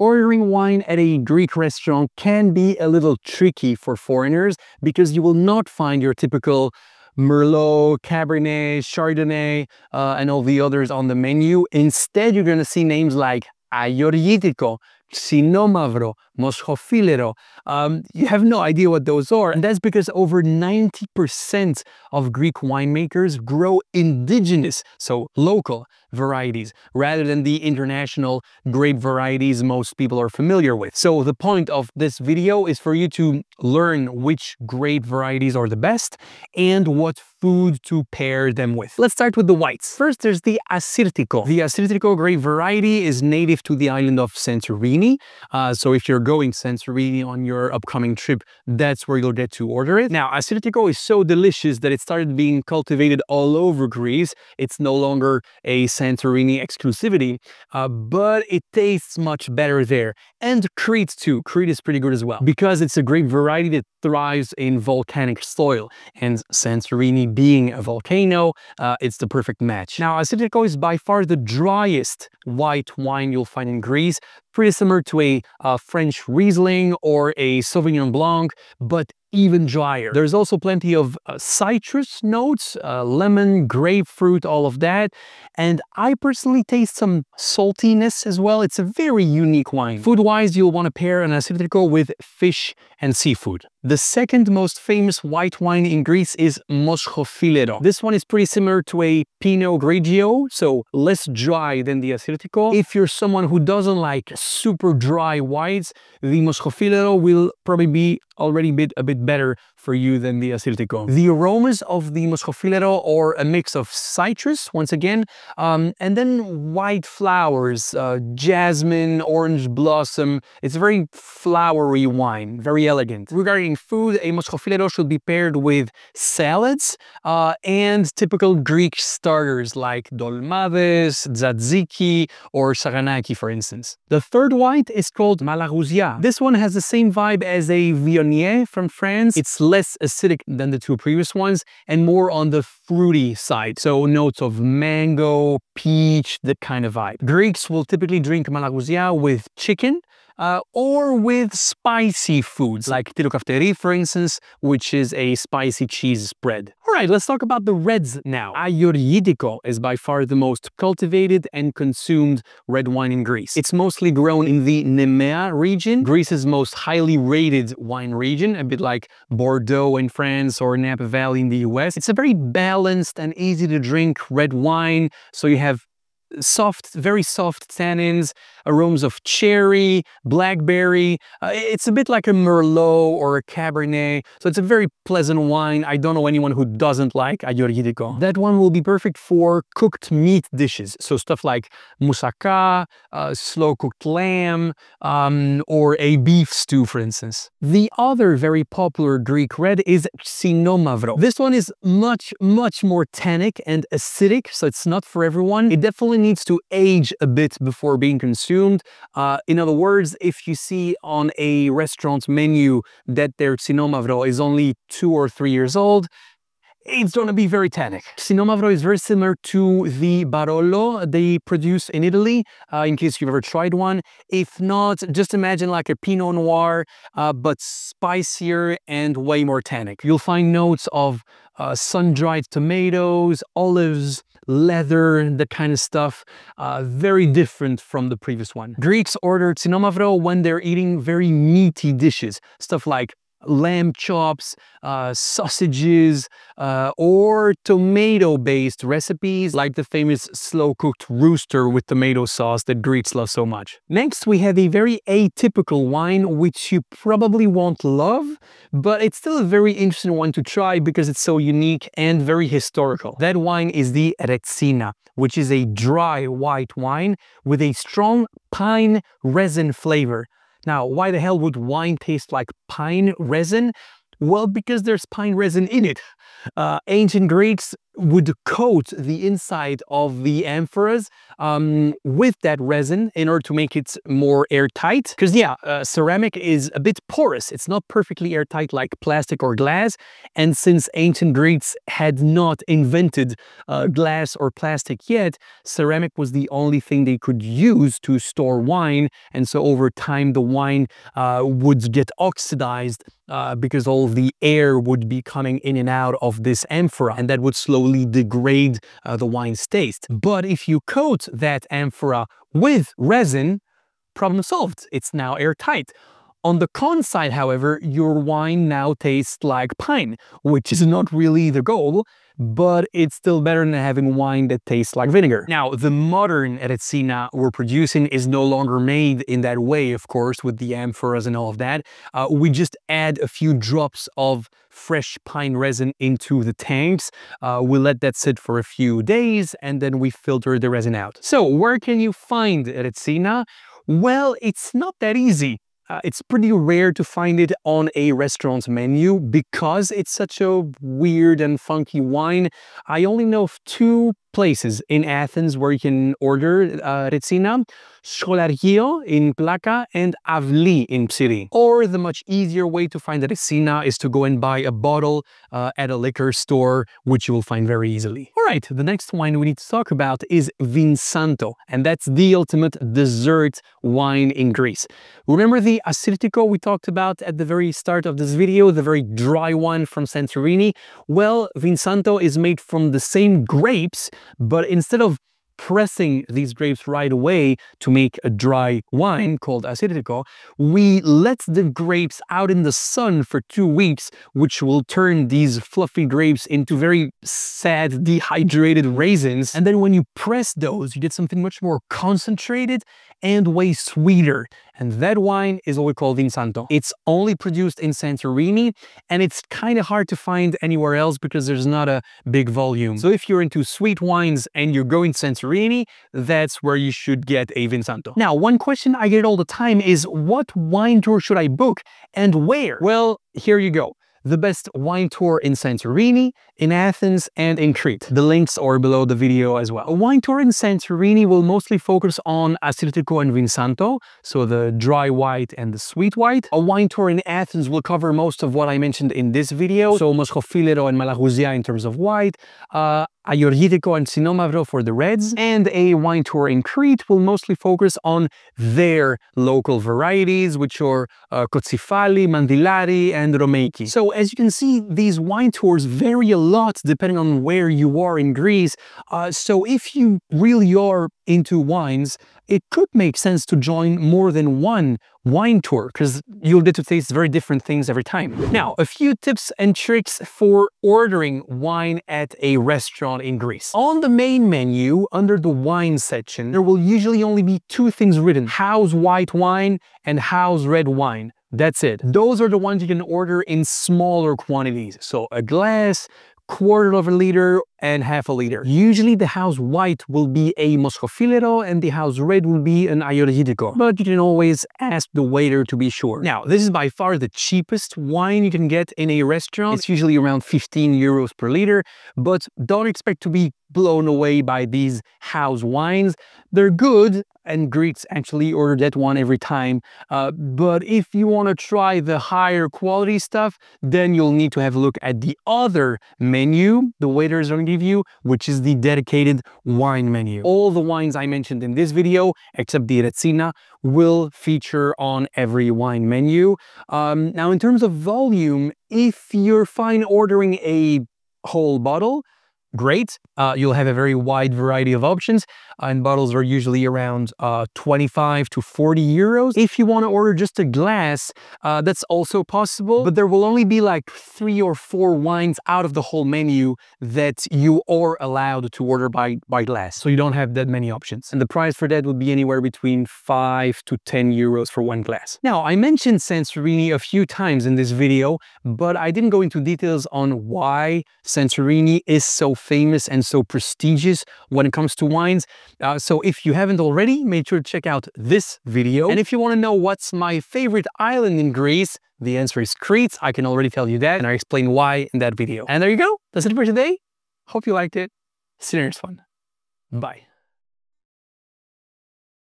Ordering wine at a Greek restaurant can be a little tricky for foreigners because you will not find your typical Merlot, Cabernet, Chardonnay, and all the others on the menu. Instead, you're going to see names like Agiorgitiko, Xinomavro, Moschofilero. You have no idea what those are, and that's because over 90% of Greek winemakers grow indigenous, so local varieties, rather than the international grape varieties most people are familiar with. So the point of this video is for you to learn which grape varieties are the best and what food to pair them with. Let's start with the whites. First, there's the Assyrtiko. The Assyrtiko grape variety is native to the island of Santorini. So if you're going Santorini on your upcoming trip, that's where you'll get to order it. Now, Assyrtiko is so delicious that it started being cultivated all over Greece. It's no longer a Santorini exclusivity, but it tastes much better there. And Crete too. Crete is pretty good as well, because it's a grape variety that thrives in volcanic soil. And Santorini being a volcano, it's the perfect match. Now, Assyrtiko is by far the driest white wine you'll find in Greece, pretty similar to a French Riesling or a Sauvignon Blanc, but even drier. There's also plenty of citrus notes, lemon, grapefruit, all of that. And I personally taste some saltiness as well. It's a very unique wine. Food-wise, you'll want to pair an Assyrtiko with fish and seafood. The second most famous white wine in Greece is Moschofilero. This one is pretty similar to a Pinot Grigio, so less dry than the Assyrtiko. If you're someone who doesn't like super dry whites, the Moschofilero will probably be already a bit better for you than the Assyrtiko. The aromas of the Moschofilero are a mix of citrus, once again, and then white flowers, jasmine, orange blossom. It's a very flowery wine, very elegant. Regarding food, a Moschofilero should be paired with salads and typical Greek starters like dolmades, tzatziki, or saranaki, for instance. The third white is called Malagouzia. This one has the same vibe as a Viognier from France. It's less acidic than the two previous ones and more on the fruity side. So notes of mango, peach, that kind of vibe. Greeks will typically drink Malagouzia with chicken or with spicy foods like tyrokaftery, for instance, which is a spicy cheese spread. All right, let's talk about the reds now. Agiorgitiko is by far the most cultivated and consumed red wine in Greece. It's mostly grown in the Nemea region, Greece's most highly rated wine region, a bit like Bordeaux in France or Napa Valley in the US. It's a very balanced and easy to drink red wine, so you have very soft tannins, aromas of cherry, blackberry. It's a bit like a Merlot or a Cabernet, so it's a very pleasant wine. I don't know anyone who doesn't like Agiorgitiko. That one will be perfect for cooked meat dishes, so stuff like moussaka, slow-cooked lamb, or a beef stew, for instance. The other very popular Greek red is Xinomavro. This one is much more tannic and acidic, so it's not for everyone. It definitely needs to age a bit before being consumed. In other words, if you see on a restaurant menu that their Xinomavro is only 2 or 3 years old, it's going to be very tannic. Xinomavro is very similar to the Barolo they produce in Italy, in case you've ever tried one. If not, just imagine like a Pinot Noir, but spicier and way more tannic. You'll find notes of sun-dried tomatoes, olives, leather, that kind of stuff. Very different from the previous one. Greeks order Xinomavro when they're eating very meaty dishes, stuff like lamb chops, sausages, or tomato-based recipes like the famous slow-cooked rooster with tomato sauce that Greeks love so much. Next, we have a very atypical wine which you probably won't love, but it's still a very interesting one to try because it's so unique and very historical. That wine is the Retsina, which is a dry white wine with a strong pine resin flavor. Now, why the hell would wine taste like pine resin? Well, because there's pine resin in it. Ancient Greeks would coat the inside of the amphoras with that resin in order to make it more airtight. Because ceramic is a bit porous. It's not perfectly airtight like plastic or glass. And since ancient Greeks had not invented glass or plastic yet, ceramic was the only thing they could use to store wine. And so over time, the wine would get oxidized because all the air would be coming in and out of this amphora, and that would slowly degrade the wine's taste. But if you coat that amphora with resin, problem solved. It's now airtight. On the con side, however, your wine now tastes like pine, which is not really the goal, but it's still better than having wine that tastes like vinegar. Now, the modern Retsina we're producing is no longer made in that way, of course, with the amphoras and all of that. We just add a few drops of fresh pine resin into the tanks. We let that sit for a few days, and then we filter the resin out. So, where can you find Retsina? Well, it's not that easy. It's pretty rare to find it on a restaurant's menu because it's such a weird and funky wine. I only know of 2 places in Athens where you can order Retsina: Scholario in Plaka and Avli in Psyri. Or the much easier way to find Retsina is to go and buy a bottle at a liquor store, which you will find very easily. All right, the next wine we need to talk about is Vinsanto, and that's the ultimate dessert wine in Greece. Remember the Assyrtiko we talked about at the very start of this video, the very dry one from Santorini? Well, Vinsanto is made from the same grapes, but instead of pressing these grapes right away to make a dry wine called Assyrtiko, we let the grapes out in the sun for 2 weeks, which will turn these fluffy grapes into very sad, dehydrated raisins. And then when you press those, you get something much more concentrated and way sweeter. And that wine is what we call Vinsanto. It's only produced in Santorini, and it's kind of hard to find anywhere else because there's not a big volume. So if you're into sweet wines and you're going to Santorini, that's where you should get a Vinsanto. Now, one question I get all the time is, what wine tour should I book and where? Well, here you go. The best wine tour in Santorini, in Athens, and in Crete. The links are below the video as well. A wine tour in Santorini will mostly focus on Assyrtiko and Vinsanto, so the dry white and the sweet white. A wine tour in Athens will cover most of what I mentioned in this video, so Moschofilero and Malagouzia in terms of white, Agiorgitiko and Xinomavro for the reds, and a wine tour in Crete will mostly focus on their local varieties, which are Kotsifali, Mandilari, and Romeiki. So as you can see, these wine tours vary a lot depending on where you are in Greece. So if you really are into wines, it could make sense to join more than one wine tour because you'll get to taste very different things every time. Now, a few tips and tricks for ordering wine at a restaurant in Greece. On the main menu, under the wine section, there will usually only be 2 things written: house white wine and house red wine. That's it. Those are the ones you can order in smaller quantities. So a glass, 1/4 of a liter, and 1/2 liter. Usually the house white will be a Moschofilero and the house red will be an Agiorgitiko, but you can always ask the waiter to be sure. Now, this is by far the cheapest wine you can get in a restaurant. It's usually around 15 euros per liter, but don't expect to be blown away by these house wines. They're good, and Greeks actually order that one every time. But if you want to try the higher quality stuff, then you'll need to have a look at the other menu the waiters are going to give you, which is the dedicated wine menu. All the wines I mentioned in this video, except the Retsina, will feature on every wine menu. Now, in terms of volume, if you're fine ordering a whole bottle, great. You'll have a very wide variety of options, and bottles are usually around 25 to 40 euros. If you want to order just a glass, that's also possible, but there will only be like 3 or 4 wines out of the whole menu that you are allowed to order by glass. So you don't have that many options. And the price for that would be anywhere between 5 to 10 euros for 1 glass. Now, I mentioned Santorini a few times in this video, but I didn't go into details on why Santorini is so famous and so prestigious when it comes to wines. So if you haven't already, make sure to check out this video. And if you want to know what's my favorite island in Greece, the answer is Crete. I can already tell you that, and I explain why in that video. And there you go. That's it for today. Hope you liked it. See you next one. Bye.